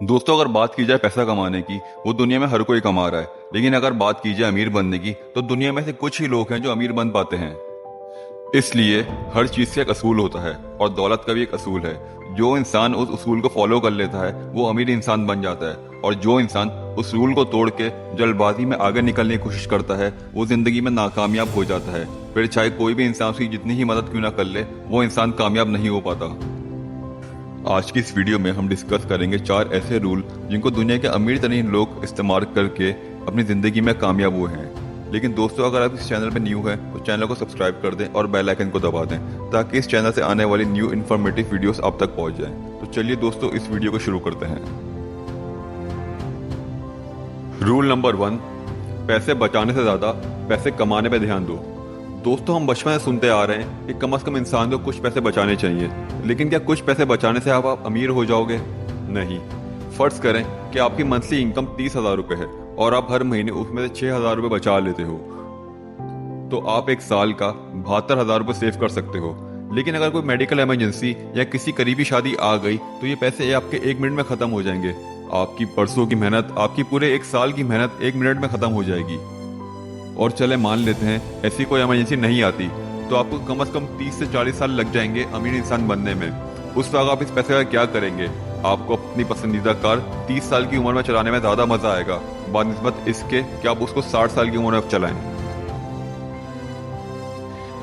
दोस्तों, अगर बात की जाए पैसा कमाने की, वो दुनिया में हर कोई कमा रहा है। लेकिन अगर बात की जाए अमीर बनने की, तो दुनिया में से कुछ ही लोग हैं जो अमीर बन पाते हैं। इसलिए हर चीज का एक असूल होता है और दौलत का भी एक असूल है। जो इंसान उस उसूल को फॉलो कर लेता है वो अमीर इंसान बन जाता है, और जो इंसान उस रूल को तोड़ के जल्दबाजी में आगे निकलने की कोशिश करता है वो जिंदगी में नाकामयाब हो जाता है। फिर चाहे कोई भी इंसान उसकी जितनी ही मदद क्यों ना कर ले, वो इंसान कामयाब नहीं हो पाता। आज की इस वीडियो में हम डिस्कस करेंगे 4 ऐसे रूल जिनको दुनिया के अमीर तरीन लोग इस्तेमाल करके अपनी ज़िंदगी में कामयाब हुए हैं। लेकिन दोस्तों, अगर आप इस चैनल पर न्यू है तो चैनल को सब्सक्राइब कर दें और बेल आइकन को दबा दें ताकि इस चैनल से आने वाली न्यू इन्फॉर्मेटिव वीडियोस आप तक पहुंच जाएं। तो चलिए दोस्तों, इस वीडियो को शुरू करते हैं। रूल नंबर 1, पैसे बचाने से ज़्यादा पैसे कमाने पर ध्यान दो। दोस्तों, हम बचपन से सुनते आ रहे हैं कि कम से कम इंसान को कुछ पैसे बचाने चाहिए। लेकिन क्या कुछ पैसे बचाने से आप अमीर हो जाओगे? नहीं। फर्ज करें कि आपकी मंथली इनकम 30,000 रुपये है और आप हर महीने उसमें से 6,000 रुपये बचा लेते हो, तो आप एक साल का 72,000 रुपये सेव कर सकते हो। लेकिन अगर कोई मेडिकल इमरजेंसी या किसी करीबी शादी आ गई तो ये पैसे आपके 1 मिनट में खत्म हो जाएंगे। आपकी परसों की मेहनत, आपकी पूरे 1 साल की मेहनत 1 मिनट में खत्म हो जाएगी। और चले मान लेते हैं ऐसी कोई इमरजेंसी नहीं आती, तो आपको कम से कम 30 से 40 साल लग जाएंगे अमीर इंसान बनने में। उस वक्त आप इस पैसे का क्या करेंगे? आपको अपनी पसंदीदा कार 30 साल की उम्र में चलाने में ज़्यादा मज़ा आएगा बनस्बत इसके कि आप उसको 60 साल की उम्र में चलाएं।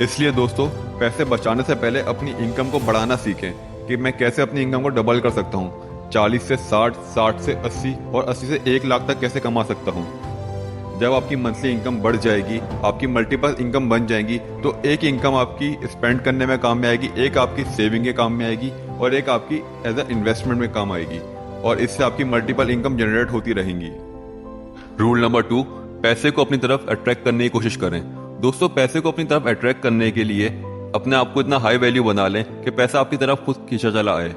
इसलिए दोस्तों, पैसे बचाने से पहले अपनी इनकम को बढ़ाना सीखें कि मैं कैसे अपनी इनकम को डबल कर सकता हूँ। 40 से 60, 60 से 80 और 80 से 1 लाख तक कैसे कमा सकता हूँ। जब आपकी मंथली इनकम बढ़ जाएगी, आपकी मल्टीपल इनकम बन जाएंगी, तो एक इनकम आपकी स्पेंड करने में काम में आएगी, एक आपकी सेविंग के काम में आएगी और एक आपकी एज अ इन्वेस्टमेंट में काम आएगी, और इससे आपकी मल्टीपल इनकम जनरेट होती रहेंगी। रूल नंबर 2, पैसे को अपनी तरफ अट्रैक्ट करने की कोशिश करें। दोस्तों, पैसे को अपनी तरफ अट्रैक्ट करने के लिए अपने आप को इतना हाई वैल्यू बना लें कि पैसा आपकी तरफ खुद खींचा चला आए।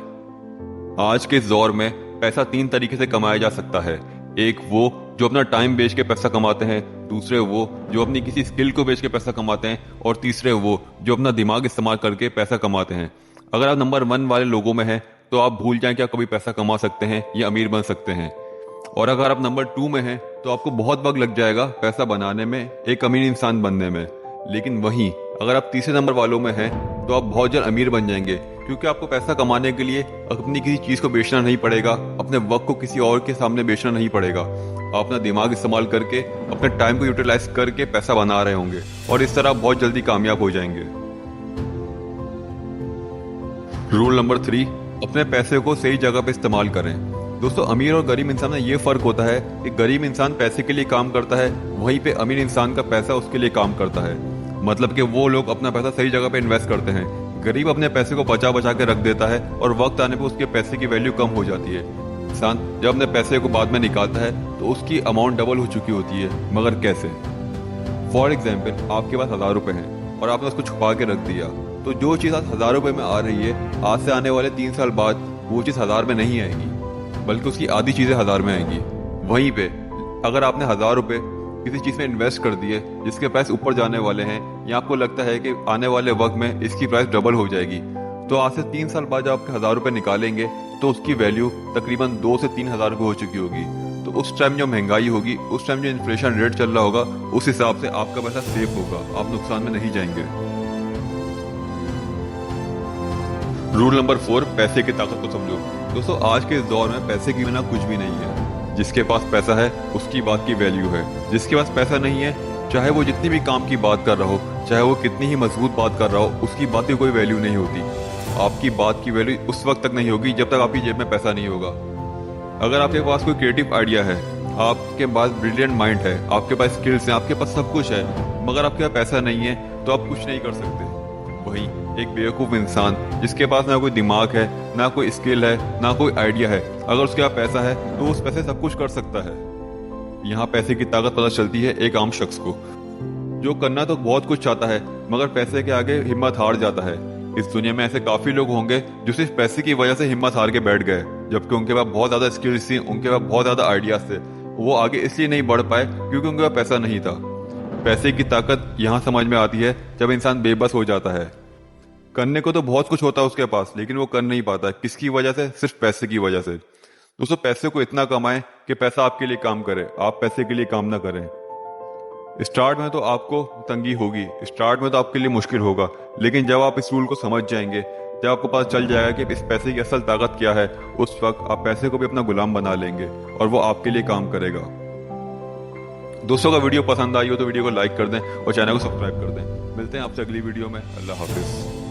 आज के इस दौर में पैसा 3 तरीके से कमाया जा सकता है। एक वो जो अपना टाइम बेच के पैसा कमाते हैं, दूसरे वो जो अपनी किसी स्किल को बेच के पैसा कमाते हैं, और तीसरे वो जो अपना दिमाग इस्तेमाल करके पैसा कमाते हैं। अगर आप नंबर 1 वाले लोगों में हैं तो आप भूल जाएं कि आप कभी पैसा कमा सकते हैं या अमीर बन सकते हैं। और अगर आप नंबर 2 में हैं तो आपको बहुत वक्त लग जाएगा पैसा बनाने में, एक अमीर इंसान बनने में। लेकिन वहीं अगर आप तीसरे नंबर वालों में हैं तो आप बहुत जल्द अमीर बन जाएंगे, क्योंकि आपको पैसा कमाने के लिए अपनी किसी चीज़ को बेचना नहीं पड़ेगा, अपने वक्त को किसी और के सामने बेचना नहीं पड़ेगा। आप अपना दिमाग इस्तेमाल करके, अपने टाइम को यूटिलाइज करके पैसा बना रहे होंगे, और इस तरह बहुत जल्दी कामयाब हो जाएंगे। रूल नंबर 3, अपने पैसे को सही जगह पे इस्तेमाल करें। दोस्तों, अमीर और गरीब इंसान में ये फर्क होता है कि गरीब इंसान पैसे के लिए काम करता है, वहीं पे अमीर इंसान का पैसा उसके लिए काम करता है। मतलब कि वो लोग अपना पैसा सही जगह पे इन्वेस्ट करते हैं। गरीब अपने पैसे को बचा बचा के रख देता है और वक्त आने पे उसके पैसे की वैल्यू कम हो जाती है। इंसान जब अपने पैसे को बाद में निकालता है तो उसकी अमाउंट डबल हो चुकी होती है। मगर कैसे? फॉर एग्जाम्पल, आपके पास 1000 रुपये हैं और आपने उसको छुपा के रख दिया, तो जो चीज़ आज 1000 रुपये में आ रही है, आज से आने वाले 3 साल बाद वो चीज़ 1000 में नहीं आएगी, बल्कि उसकी आधी चीज़ें 1000 में आएंगी। वहीं पे अगर आपने 1000 रुपये किसी चीज़ में इन्वेस्ट कर दिए जिसके प्राइस ऊपर जाने वाले हैं, या आपको लगता है कि आने वाले वक्त में इसकी प्राइस डबल हो जाएगी, तो आज से 3 साल बाद जब आपके 1000 रुपये निकालेंगे तो उसकी वैल्यू तकरीबन 2 से 3 हज़ार रुपये हो चुकी होगी। तो उस टाइम जो महंगाई होगी, उस टाइम जो इन्फ्लेशन रेट चल रहा होगा, उस हिसाब से आपका पैसा सेफ होगा, आप नुकसान में नहीं जाएंगे। रूल नंबर 4, पैसे की ताकत को समझो। दोस्तों, आज के इस दौर में पैसे के बिना कुछ भी नहीं है। जिसके पास पैसा है उसकी बात की वैल्यू है, जिसके पास पैसा नहीं है, चाहे वो जितनी भी काम की बात कर रहा हो, चाहे वो कितनी ही मजबूत बात कर रहा हो, उसकी बात की कोई वैल्यू नहीं होती। आपकी बात की वैल्यू उस वक्त तक नहीं होगी जब तक आपकी जेब में पैसा नहीं होगा। अगर आपके पास कोई क्रिएटिव आइडिया है, आपके पास ब्रिलियंट माइंड है, आपके पास स्किल्स हैं, आपके पास सब कुछ है, मगर आपके पास पैसा नहीं है, तो आप कुछ नहीं कर सकते। वहीं एक बेवकूफ़ इंसान जिसके पास ना कोई दिमाग है, ना कोई स्किल है, ना कोई आइडिया है, अगर उसके पास पैसा है तो उस पैसे सब कुछ कर सकता है। यहाँ पैसे की ताकत पता चलती है एक आम शख्स को, जो करना तो बहुत कुछ चाहता है मगर पैसे के आगे हिम्मत हार जाता है। इस दुनिया में ऐसे काफ़ी लोग होंगे जो सिर्फ पैसे की वजह से हिम्मत हार के बैठ गए, जबकि उनके पास बहुत ज़्यादा स्किल्स थी, उनके पास बहुत ज़्यादा आइडियाज़ थे। वो आगे इसलिए नहीं बढ़ पाए क्योंकि उनके पास पैसा नहीं था। पैसे की ताकत यहाँ समझ में आती है जब इंसान बेबस हो जाता है। करने को तो बहुत कुछ होता है उसके पास, लेकिन वो कर नहीं पाता। किसकी वजह से? सिर्फ पैसे की वजह से। दोस्तों, पैसे को इतना कमाएं कि पैसा आपके लिए काम करे, आप पैसे के लिए काम ना करें। स्टार्ट में तो आपको तंगी होगी, स्टार्ट में तो आपके लिए मुश्किल होगा, लेकिन जब आप इस रूल को समझ जाएंगे, जब आपको पता चल जाएगा कि इस पैसे की असल ताकत क्या है, उस वक्त आप पैसे को भी अपना गुलाम बना लेंगे और वो आपके लिए काम करेगा। दोस्तों, का वीडियो पसंद आई हो तो वीडियो को लाइक कर दें और चैनल को सब्सक्राइब कर दें। मिलते हैं आपसे अगली वीडियो में। अल्लाह हाफिज।